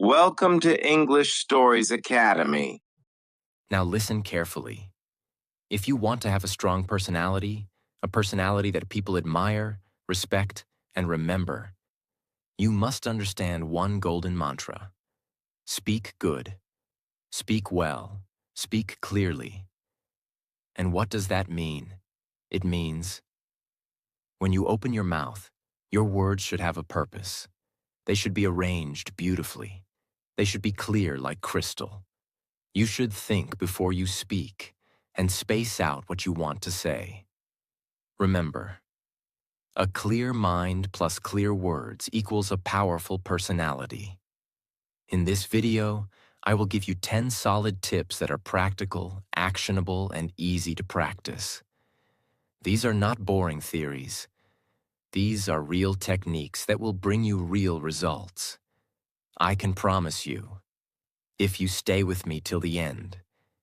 Welcome to English Stories Academy. Now listen carefully. If you want to have a strong personality, a personality that people admire, respect, and remember, you must understand one golden mantra. Speak good. Speak well. Speak clearly. And what does that mean? It means when you open your mouth, your words should have a purpose. They should be arranged beautifully. They should be clear like crystal. You should think before you speak and space out what you want to say. Remember, a clear mind plus clear words equals a powerful personality. In this video, I will give you 10 solid tips that are practical, actionable, and easy to practice. These are not boring theories. These are real techniques that will bring you real results. I can promise you, if you stay with me till the end,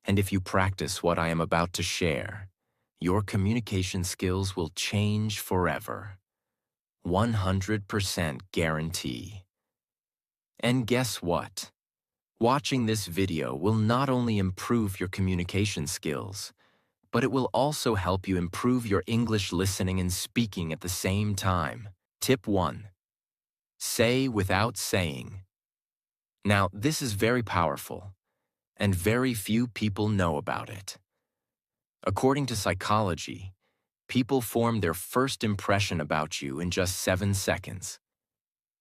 and if you practice what I am about to share, your communication skills will change forever. 100% guarantee. And guess what? Watching this video will not only improve your communication skills, but it will also help you improve your English listening and speaking at the same time. Tip 1. Say without saying. Now, this is very powerful, and very few people know about it. According to psychology, people form their first impression about you in just 7 seconds.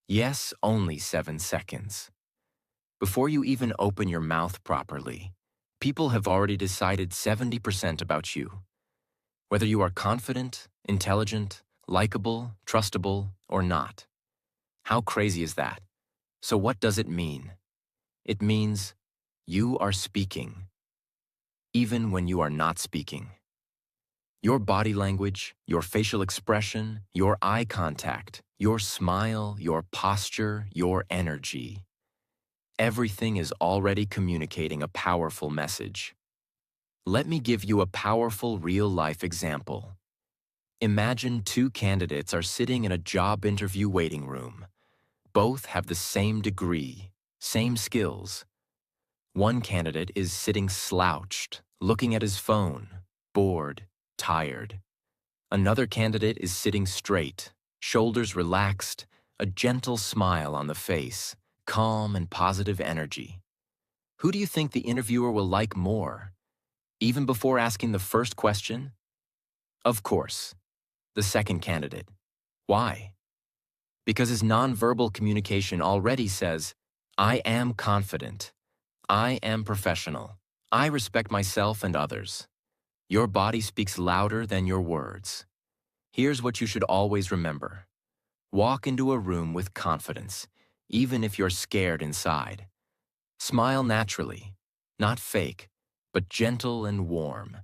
Yes, only 7 seconds. Before you even open your mouth properly, people have already decided 70% about you. Whether you are confident, intelligent, likable, trustable, or not. How crazy is that? So what does it mean? It means you are speaking, even when you are not speaking. Your body language, your facial expression, your eye contact, your smile, your posture, your energy. Everything is already communicating a powerful message. Let me give you a powerful real-life example. Imagine 2 candidates are sitting in a job interview waiting room. Both have the same degree, same skills. One candidate is sitting slouched, looking at his phone, bored, tired. Another candidate is sitting straight, shoulders relaxed, a gentle smile on the face, calm and positive energy. Who do you think the interviewer will like more? Even before asking the first question? Of course, the second candidate. Why? Because his nonverbal communication already says, I am confident. I am professional. I respect myself and others. Your body speaks louder than your words. Here's what you should always remember. Walk into a room with confidence, even if you're scared inside. Smile naturally, not fake, but gentle and warm.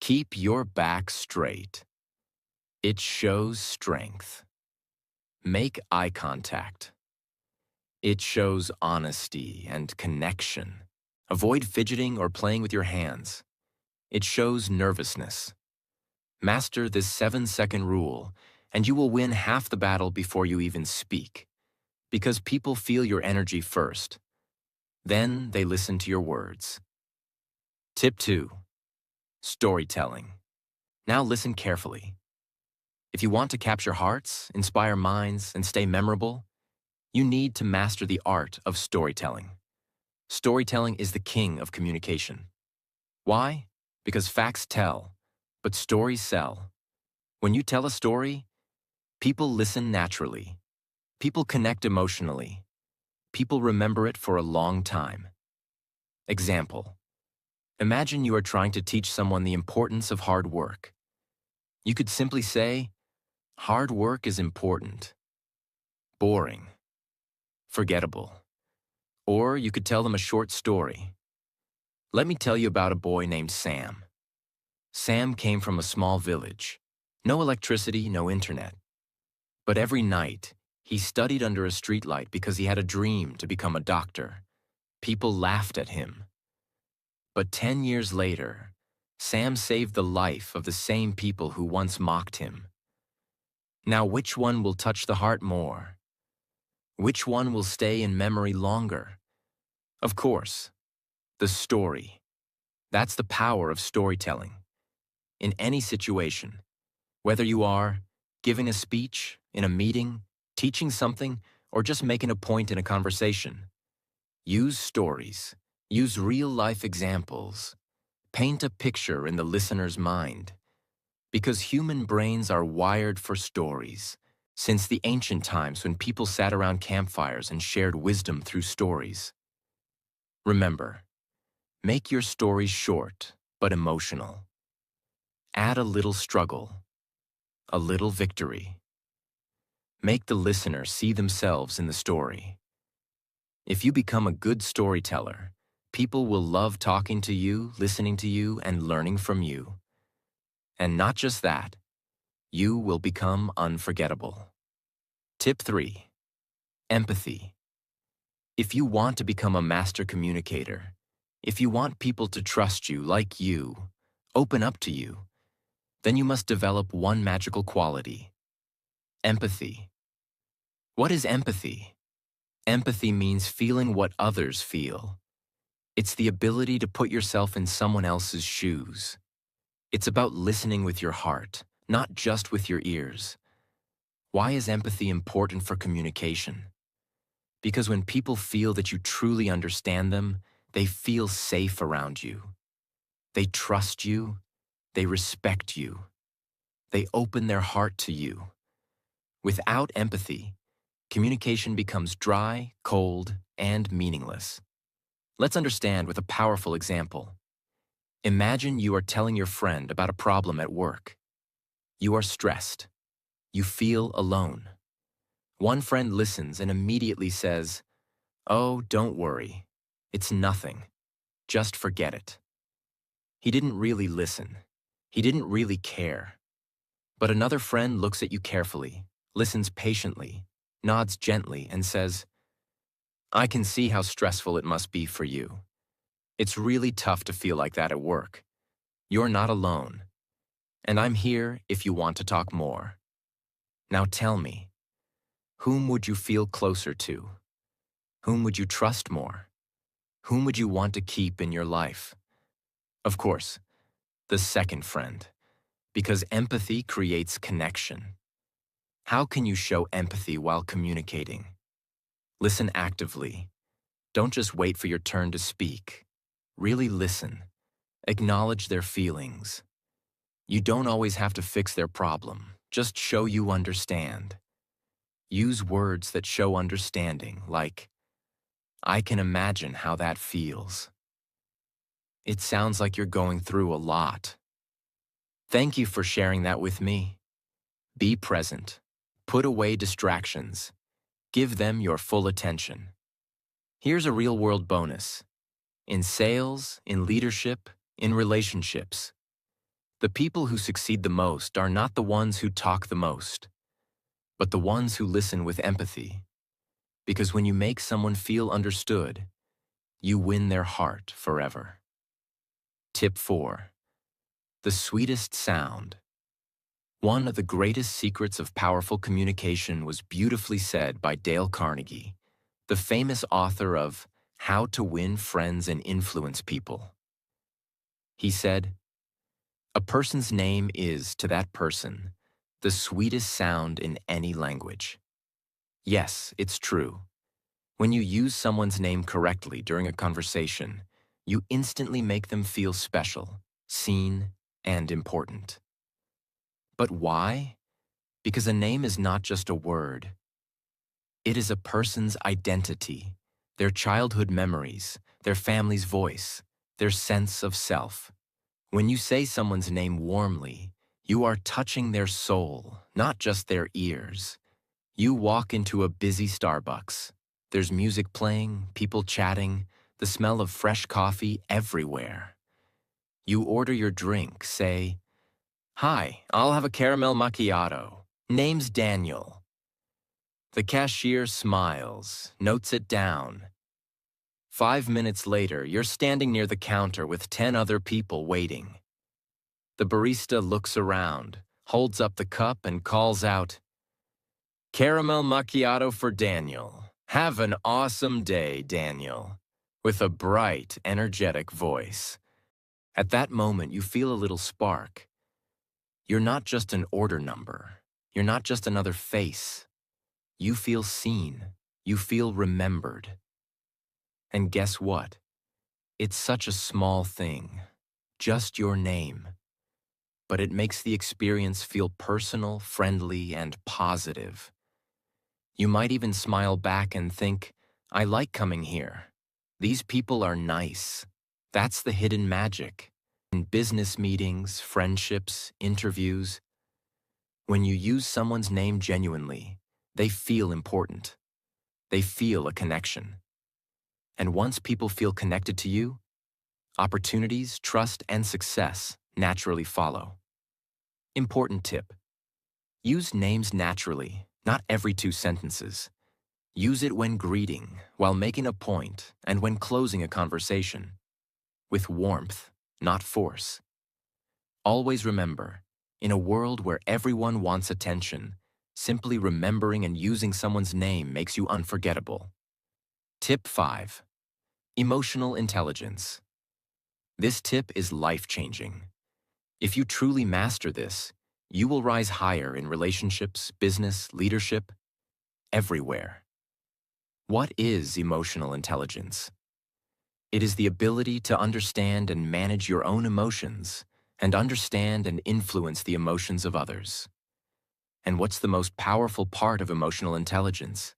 Keep your back straight. It shows strength. Make eye contact. It shows honesty and connection. Avoid fidgeting or playing with your hands. It shows nervousness. Master this 7-second rule, and you will win half the battle before you even speak. Because people feel your energy first. Then they listen to your words. Tip 2. Storytelling. Now listen carefully. If you want to capture hearts, inspire minds, and stay memorable, you need to master the art of storytelling. Storytelling is the king of communication. Why? Because facts tell, but stories sell. When you tell a story, people listen naturally. People connect emotionally. People remember it for a long time. Example. Imagine you are trying to teach someone the importance of hard work. You could simply say, hard work is important. Boring. Forgettable. Or you could tell them a short story. Let me tell you about a boy named Sam. Sam came from a small village. No electricity, no internet. But every night, he studied under a streetlight because he had a dream to become a doctor. People laughed at him. But 10 years later, Sam saved the life of the same people who once mocked him. Now, which one will touch the heart more? Which one will stay in memory longer? Of course, the story. That's the power of storytelling. In any situation, whether you are giving a speech, in a meeting, teaching something, or just making a point in a conversation, use stories. Use real-life examples. Paint a picture in the listener's mind. Because human brains are wired for stories. Since the ancient times when people sat around campfires and shared wisdom through stories. Remember, make your stories short but emotional. Add a little struggle, a little victory. Make the listener see themselves in the story. If you become a good storyteller, people will love talking to you, listening to you, and learning from you. And not just that, you will become unforgettable. Tip 3. Empathy. If you want to become a master communicator, if you want people to trust you, like you, open up to you, then you must develop one magical quality: empathy. What is empathy? Empathy means feeling what others feel. It's the ability to put yourself in someone else's shoes. It's about listening with your heart, not just with your ears. Why is empathy important for communication? Because when people feel that you truly understand them, they feel safe around you. They trust you. They respect you. They open their heart to you. Without empathy, communication becomes dry, cold, and meaningless. Let's understand with a powerful example. Imagine you are telling your friend about a problem at work. You are stressed. You feel alone. One friend listens and immediately says, "Oh, don't worry. It's nothing. Just forget it." He didn't really listen. He didn't really care. But another friend looks at you carefully, listens patiently, nods gently, and says, "I can see how stressful it must be for you. It's really tough to feel like that at work. You're not alone. And I'm here if you want to talk more. Now tell me, whom would you feel closer to? Whom would you trust more? Whom would you want to keep in your life?" Of course, the second friend, because empathy creates connection. How can you show empathy while communicating? Listen actively. Don't just wait for your turn to speak. Really listen. Acknowledge their feelings. You don't always have to fix their problem. Just show you understand. Use words that show understanding, like, "I can imagine how that feels. It sounds like you're going through a lot. Thank you for sharing that with me." Be present. Put away distractions. Give them your full attention. Here's a real-world bonus. In sales, in leadership, in relationships, the people who succeed the most are not the ones who talk the most, but the ones who listen with empathy. Because when you make someone feel understood, you win their heart forever. Tip 4. The sweetest sound. One of the greatest secrets of powerful communication was beautifully said by Dale Carnegie, the famous author of How to Win Friends and Influence People. He said, "A person's name is, to that person, the sweetest sound in any language." Yes, it's true. When you use someone's name correctly during a conversation, you instantly make them feel special, seen, and important. But why? Because a name is not just a word. It is a person's identity, their childhood memories, their family's voice, their sense of self. When you say someone's name warmly, you are touching their soul, not just their ears. You walk into a busy Starbucks. There's music playing, people chatting, the smell of fresh coffee everywhere. You order your drink, say, "Hi, I'll have a caramel macchiato. Name's Daniel." The cashier smiles, notes it down. 5 minutes later, you're standing near the counter with 10 other people waiting. The barista looks around, holds up the cup, and calls out, "Caramel macchiato for Daniel. Have an awesome day, Daniel." with a bright, energetic voice. At that moment, you feel a little spark. You're not just an order number. You're not just another face. You feel seen. You feel remembered. And guess what? It's such a small thing. Just your name. But it makes the experience feel personal, friendly, and positive. You might even smile back and think, I like coming here. These people are nice. That's the hidden magic. In business meetings, friendships, interviews, when you use someone's name genuinely, they feel important. They feel a connection. And once people feel connected to you, opportunities, trust, and success naturally follow. Important tip. Use names naturally, not every 2 sentences. Use it when greeting, while making a point, and when closing a conversation. With warmth, not force. Always remember, in a world where everyone wants attention, simply remembering and using someone's name makes you unforgettable. Tip 5. Emotional intelligence. This tip is life-changing. If you truly master this, you will rise higher in relationships, business, leadership, everywhere. What is emotional intelligence? It is the ability to understand and manage your own emotions and understand and influence the emotions of others. And what's the most powerful part of emotional intelligence?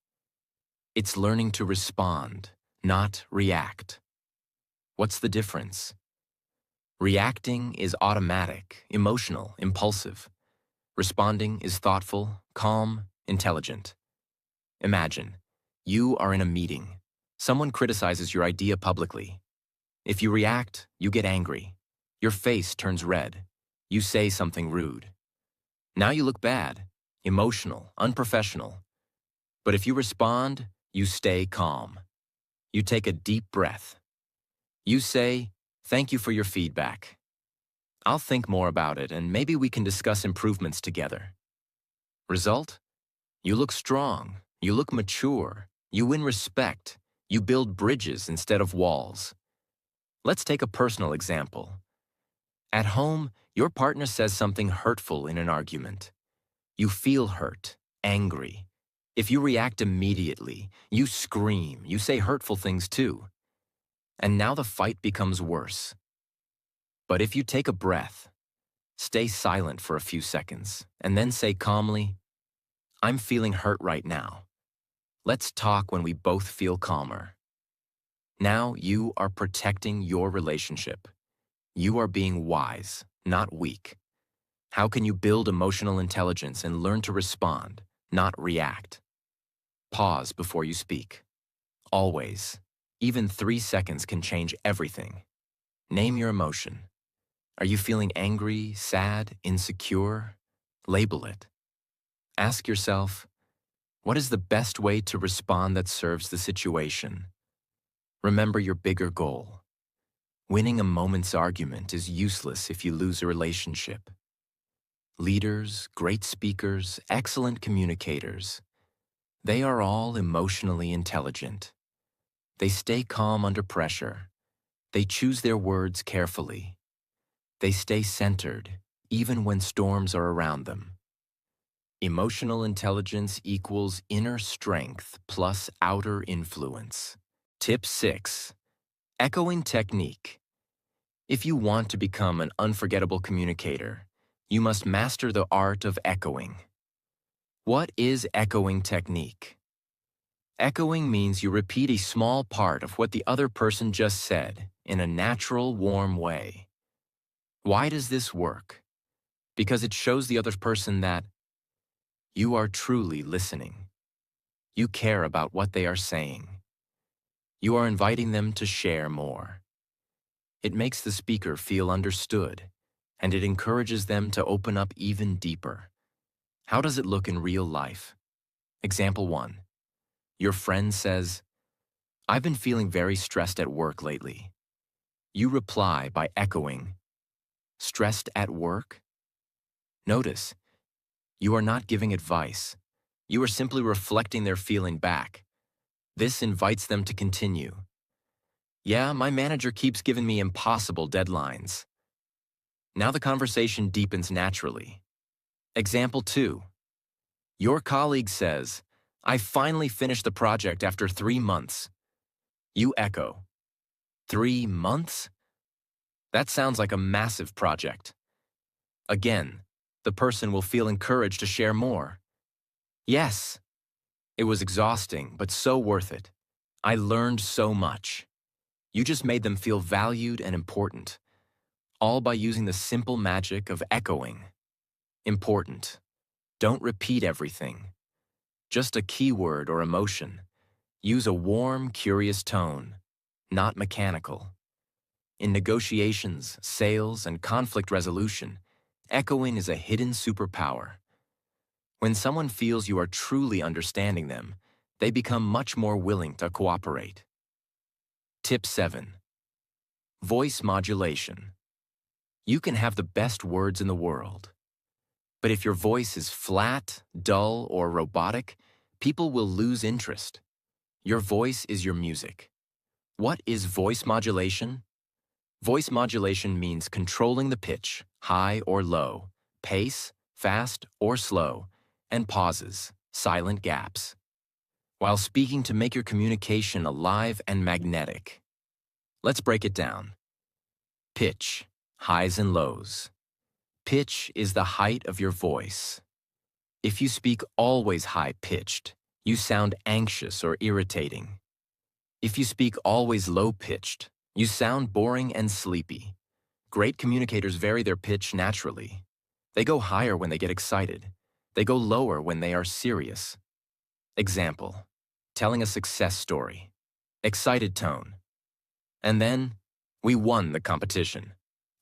It's learning to respond, not react. What's the difference? Reacting is automatic, emotional, impulsive. Responding is thoughtful, calm, intelligent. Imagine, you are in a meeting. Someone criticizes your idea publicly. If you react, you get angry. Your face turns red. You say something rude. Now you look bad, emotional, unprofessional. But if you respond, you stay calm. You take a deep breath. You say, "Thank you for your feedback. I'll think more about it and maybe we can discuss improvements together." Result? You look strong. You look mature. You win respect. You build bridges instead of walls. Let's take a personal example. At home, your partner says something hurtful in an argument. You feel hurt, angry. If you react immediately, you scream, you say hurtful things too. And now the fight becomes worse. But if you take a breath, stay silent for a few seconds, and then say calmly, "I'm feeling hurt right now. Let's talk when we both feel calmer." Now you are protecting your relationship. You are being wise, not weak. How can you build emotional intelligence and learn to respond, not react? Pause before you speak. Always. Even 3 seconds can change everything. Name your emotion. Are you feeling angry, sad, insecure? Label it. Ask yourself, what is the best way to respond that serves the situation? Remember your bigger goal. Winning a moment's argument is useless if you lose a relationship. Leaders, great speakers, excellent communicators, they are all emotionally intelligent. They stay calm under pressure. They choose their words carefully. They stay centered, even when storms are around them. Emotional intelligence equals inner strength plus outer influence. Tip 6. Echoing technique. If you want to become an unforgettable communicator, you must master the art of echoing. What is echoing technique? Echoing means you repeat a small part of what the other person just said in a natural, warm way. Why does this work? Because it shows the other person that you are truly listening. You care about what they are saying. You are inviting them to share more. It makes the speaker feel understood, and it encourages them to open up even deeper. How does it look in real life? Example 1. Your friend says, "I've been feeling very stressed at work lately." You reply by echoing, "Stressed at work?" Notice, you are not giving advice. You are simply reflecting their feeling back. This invites them to continue. Yeah, my manager keeps giving me impossible deadlines. Now the conversation deepens naturally. Example 2. Your colleague says, I finally finished the project after 3 months. You echo, 3 months? That sounds like a massive project. Again, the person will feel encouraged to share more. Yes, it was exhausting, but so worth it. I learned so much. You just made them feel valued and important, all by using the simple magic of echoing. Important. Don't repeat everything. Just a keyword or emotion. Use a warm, curious tone, not mechanical. In negotiations, sales, and conflict resolution, echoing is a hidden superpower. When someone feels you are truly understanding them, they become much more willing to cooperate. Tip 7. Voice modulation. You can have the best words in the world, but if your voice is flat, dull, or robotic, people will lose interest. Your voice is your music. What is voice modulation? Voice modulation means controlling the pitch, high or low, pace, fast or slow, and pauses, silent gaps, while speaking to make your communication alive and magnetic. Let's break it down. Pitch, highs and lows. Pitch is the height of your voice. If you speak always high-pitched, you sound anxious or irritating. If you speak always low-pitched, you sound boring and sleepy. Great communicators vary their pitch naturally. They go higher when they get excited. They go lower when they are serious. Example, telling a success story. Excited tone. And then, we won the competition.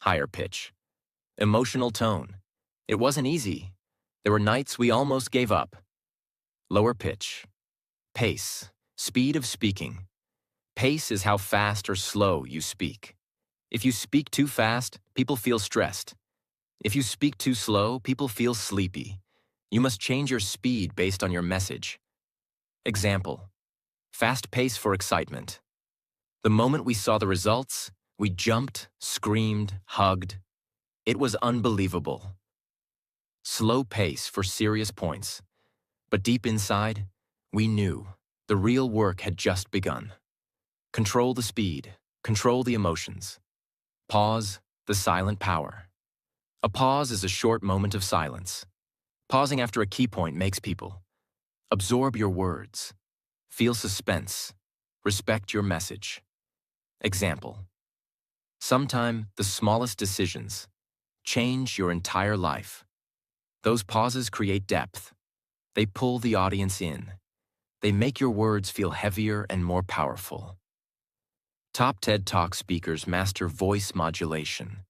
Higher pitch. Emotional tone. It wasn't easy. There were nights we almost gave up. Lower pitch. Pace. Speed of speaking. Pace is how fast or slow you speak. If you speak too fast, people feel stressed. If you speak too slow, people feel sleepy. You must change your speed based on your message. Example, fast pace for excitement. The moment we saw the results, we jumped, screamed, hugged. It was unbelievable. Slow pace for serious points. But deep inside, we knew the real work had just begun. Control the speed, control the emotions. Pause, the silent power. A pause is a short moment of silence. Pausing after a key point makes people absorb your words, feel suspense, respect your message. Example, sometime the smallest decisions change your entire life. Those pauses create depth. They pull the audience in. They make your words feel heavier and more powerful. Top TED Talk speakers master voice modulation.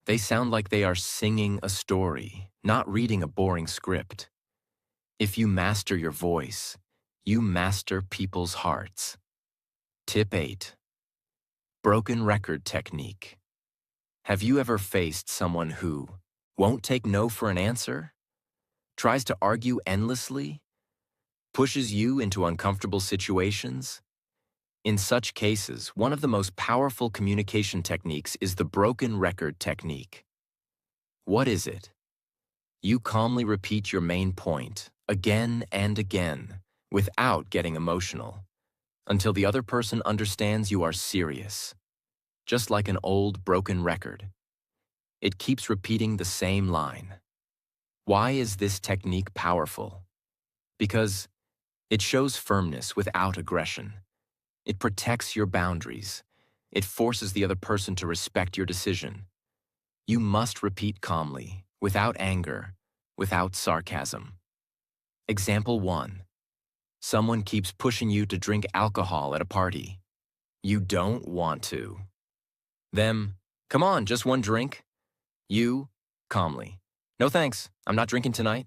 They sound like they are singing a story, not reading a boring script. If you master your voice, you master people's hearts. Tip 8. Broken record technique. Have you ever faced someone who won't take no for an answer, tries to argue endlessly, pushes you into uncomfortable situations? In such cases, one of the most powerful communication techniques is the broken record technique. What is it? You calmly repeat your main point again and again without getting emotional until the other person understands you are serious. Just like an old broken record. It keeps repeating the same line. Why is this technique powerful? Because it shows firmness without aggression. It protects your boundaries. It forces the other person to respect your decision. You must repeat calmly, without anger, without sarcasm. Example 1. Someone keeps pushing you to drink alcohol at a party. You don't want to. Them, come on, just one drink. You, calmly. No thanks, I'm not drinking tonight.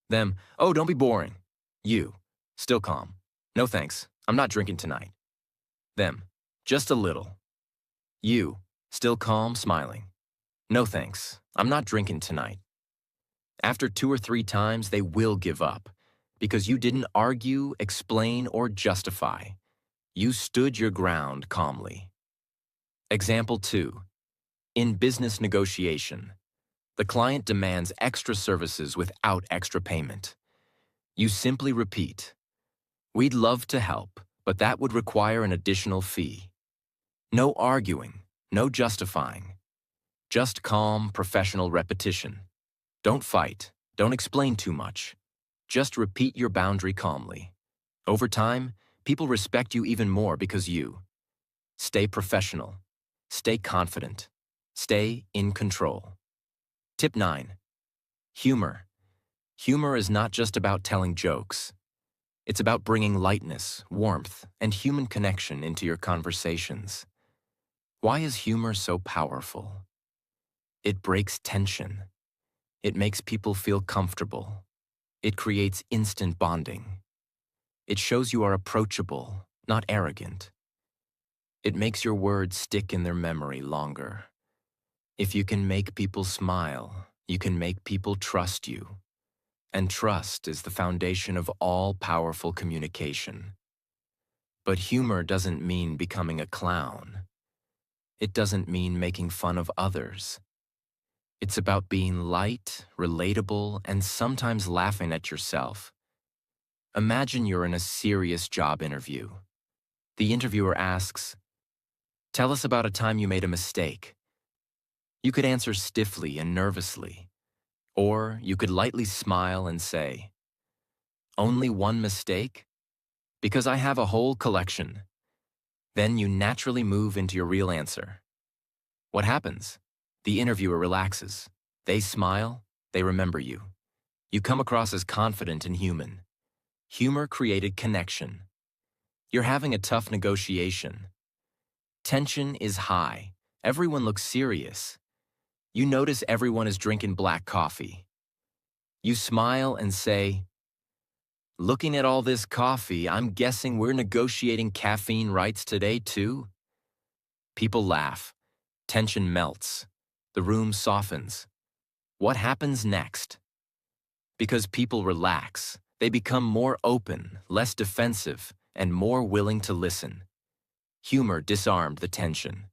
Them, oh, don't be boring. You, still calm. No thanks, I'm not drinking tonight. Them, just a little. You, still calm, smiling. No thanks, I'm not drinking tonight. After 2 or 3 times, they will give up because you didn't argue, explain, or justify. You stood your ground calmly. Example 2. In business negotiation, the client demands extra services without extra payment. You simply repeat, "We'd love to help, but that would require an additional fee." No arguing, no justifying. Just calm, professional repetition. Don't fight. Don't explain too much. Just repeat your boundary calmly. Over time, people respect you even more because you stay professional, stay confident, stay in control. Tip 9. Humor. Humor is not just about telling jokes. It's about bringing lightness, warmth, and human connection into your conversations. Why is humor so powerful? It breaks tension. It makes people feel comfortable. It creates instant bonding. It shows you are approachable, not arrogant. It makes your words stick in their memory longer. If you can make people smile, you can make people trust you. And trust is the foundation of all powerful communication. But humor doesn't mean becoming a clown. It doesn't mean making fun of others. It's about being light, relatable, and sometimes laughing at yourself. Imagine you're in a serious job interview. The interviewer asks, "Tell us about a time you made a mistake." You could answer stiffly and nervously, or you could lightly smile and say, "Only one mistake? Because I have a whole collection." Then you naturally move into your real answer. What happens? The interviewer relaxes. They smile. They remember you. You come across as confident and human. Humor created connection. You're having a tough negotiation. Tension is high. Everyone looks serious. You notice everyone is drinking black coffee. You smile and say, "Looking at all this coffee, I'm guessing we're negotiating caffeine rights today too?" People laugh. Tension melts. The room softens. What happens next? Because people relax, they become more open, less defensive, and more willing to listen. Humor disarmed the tension.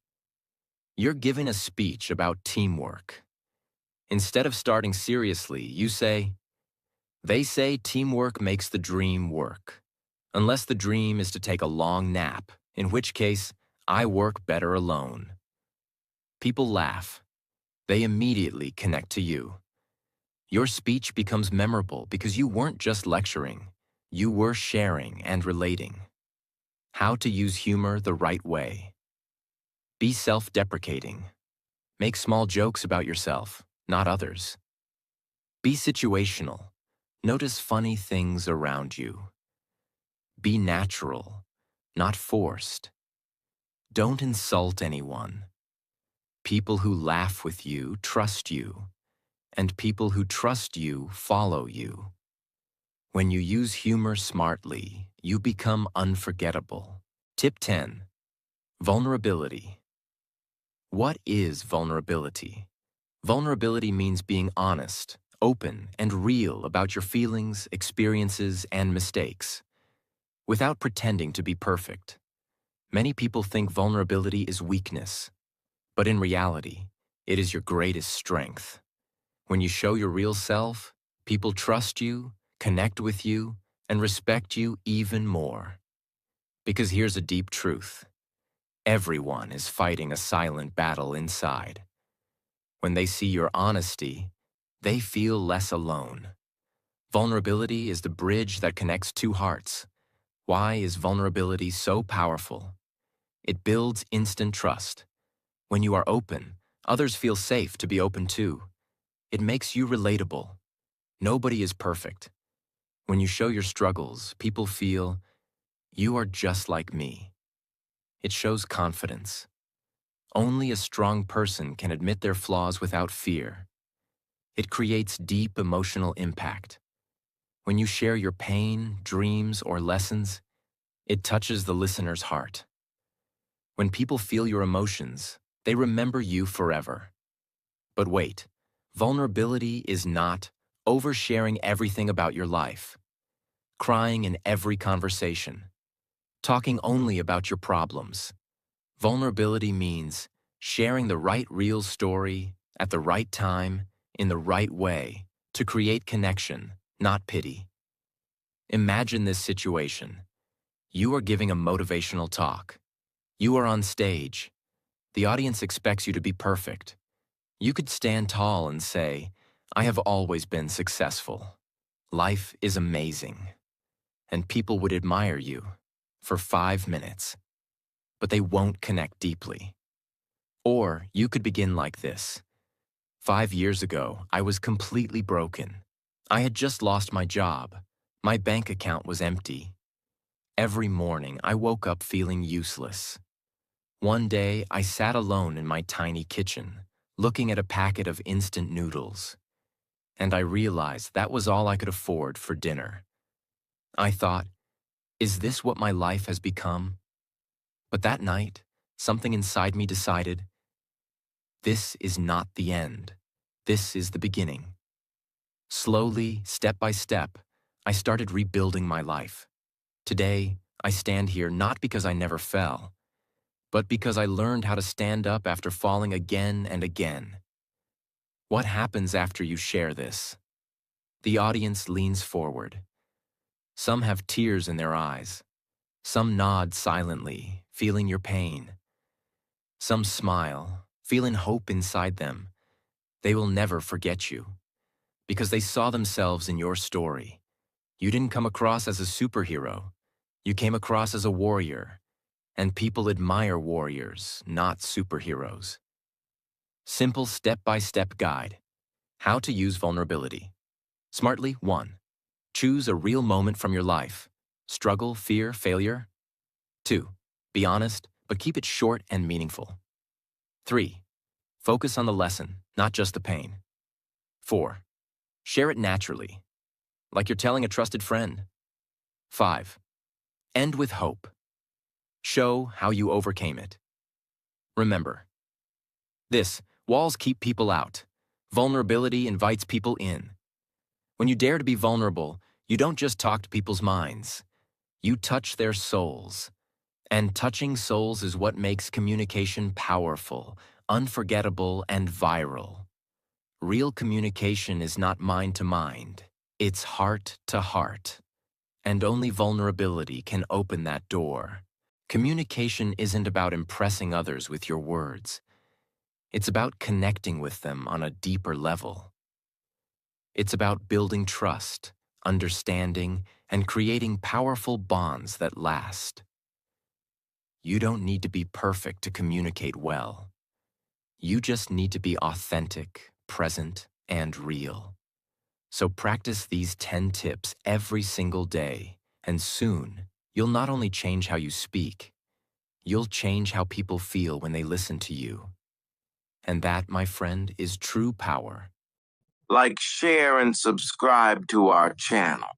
You're giving a speech about teamwork. Instead of starting seriously, you say, "They say teamwork makes the dream work. Unless the dream is to take a long nap, in which case, I work better alone." People laugh. They immediately connect to you. Your speech becomes memorable because you weren't just lecturing. You were sharing and relating. How to use humor the right way. Be self-deprecating. Make small jokes about yourself, not others. Be situational. Notice funny things around you. Be natural, not forced. Don't insult anyone. People who laugh with you trust you, and people who trust you follow you. When you use humor smartly, you become unforgettable. Tip 10. Vulnerability. What is vulnerability? Vulnerability means being honest, open, and real about your feelings, experiences, and mistakes, without pretending to be perfect. Many people think vulnerability is weakness, but in reality, it is your greatest strength. When you show your real self, people trust you, connect with you, and respect you even more. Because here's a deep truth. Everyone is fighting a silent battle inside. When they see your honesty, they feel less alone. Vulnerability is the bridge that connects two hearts. Why is vulnerability so powerful? It builds instant trust. When you are open, others feel safe to be open too. It makes you relatable. Nobody is perfect. When you show your struggles, people feel, "You are just like me." It shows confidence. Only a strong person can admit their flaws without fear. It creates deep emotional impact. When you share your pain, dreams, or lessons, it touches the listener's heart. When people feel your emotions, they remember you forever. But wait, vulnerability is not oversharing everything about your life, crying in every conversation, talking only about your problems. Vulnerability means sharing the right real story at the right time in the right way to create connection, not pity. Imagine this situation. You are giving a motivational talk. You are on stage. The audience expects you to be perfect. You could stand tall and say, "I have always been successful. Life is amazing." And people would admire you for 5 minutes, but they won't connect deeply. Or you could begin like this. 5 years ago, I was completely broken. I had just lost my job. My bank account was empty. Every morning, I woke up feeling useless. One day, I sat alone in my tiny kitchen, looking at a packet of instant noodles. And I realized that was all I could afford for dinner. I thought, is this what my life has become? But that night, something inside me decided, this is not the end. This is the beginning. Slowly, step by step, I started rebuilding my life. Today, I stand here not because I never fell, but because I learned how to stand up after falling again and again. What happens after you share this? The audience leans forward. Some have tears in their eyes. Some nod silently, feeling your pain. Some smile, feeling hope inside them. They will never forget you, because they saw themselves in your story. You didn't come across as a superhero. You came across as a warrior, and people admire warriors, not superheroes. Simple step-by-step guide. How to use vulnerability. Smartly. 1. Choose a real moment from your life. Struggle, fear, failure. 2. Be honest, but keep it short and meaningful. 3. Focus on the lesson, not just the pain. 4. Share it naturally, like you're telling a trusted friend. 5. End with hope. Show how you overcame it. Remember, walls keep people out. Vulnerability invites people in. When you dare to be vulnerable, you don't just talk to people's minds. You touch their souls. And touching souls is what makes communication powerful, unforgettable, and viral. Real communication is not mind to mind. It's heart to heart. And only vulnerability can open that door. Communication isn't about impressing others with your words. It's about connecting with them on a deeper level. It's about building trust, understanding, and creating powerful bonds that last. You don't need to be perfect to communicate well. You just need to be authentic, present, and real. So practice these 10 tips every single day, and soon, you'll not only change how you speak, you'll change how people feel when they listen to you. And that, my friend, is true power. Like, share, and subscribe to our channel.